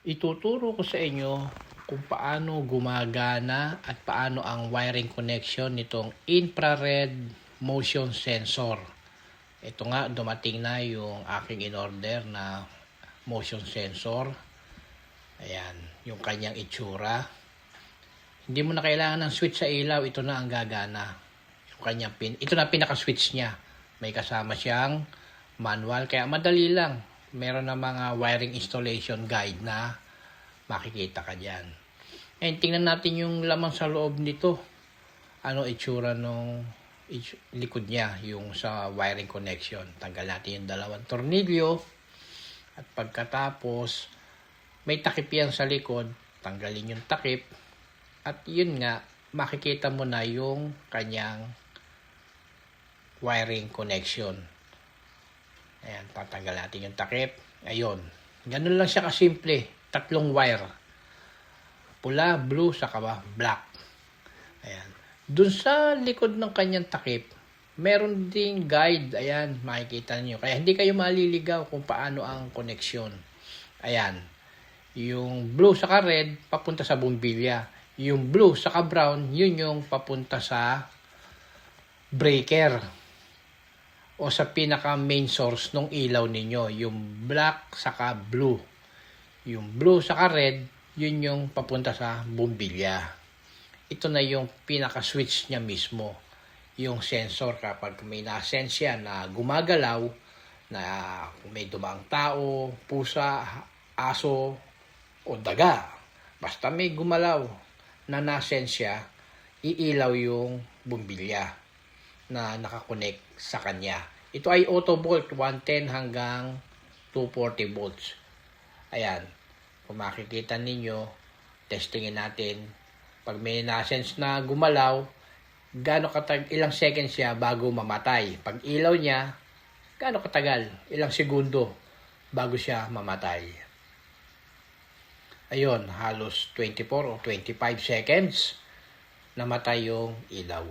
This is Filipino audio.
Ituturo ko sa inyo kung paano gumagana at paano ang wiring connection nitong infrared motion sensor. Ito nga, dumating na yung aking in-order na motion sensor. Ayan, yung kanyang itsura. Hindi mo na kailangan ng switch sa ilaw, ito na ang gagana. Yung kanyang ito na pinaka-switch niya. May kasama siyang manual, kaya madali lang. Meron na mga wiring installation guide na makikita ka dyan. And tingnan natin yung laman sa loob nito. Ano itsura nung likod niya, yung sa wiring connection. Tanggal natin yung dalawang tornilyo. At pagkatapos, may takip yan sa likod. Tanggalin yung takip. At yun nga, makikita mo na yung kanyang wiring connection. Ayan, tatanggal natin yung takip. Ayun. Ganun lang siya kasimple. 3 wire. Pula, blue, saka black. Ayan. Dun sa likod ng kanyang takip, meron ding guide. Ayan, makikita niyo. Kaya hindi kayo maliligaw kung paano ang connection. Ayan. Yung blue saka red, papunta sa bumbilya. Yung blue saka brown, yun yung papunta sa breaker. O sa pinaka main source ng ilaw ninyo, yung black saka blue. Yung blue saka red, yun yung papunta sa bumbilya. Ito na yung pinaka switch niya mismo. Yung sensor kapag may na-sense yan na gumagalaw, na may dumaang tao, pusa, aso, o daga. Basta may gumalaw na na-sense siya, iilaw yung bumbilya na nakakonect sa kanya. Ito ay auto volt 110 hanggang 240 volts. Ayan. Kung makikita ninyo, testingin natin. Pag may na-sense na gumalaw, ilang seconds siya bago mamatay. Pag ilaw niya, gaano katagal? Ilang segundo bago siya mamatay. Ayun, halos 24 o 25 seconds namatay yung ilaw.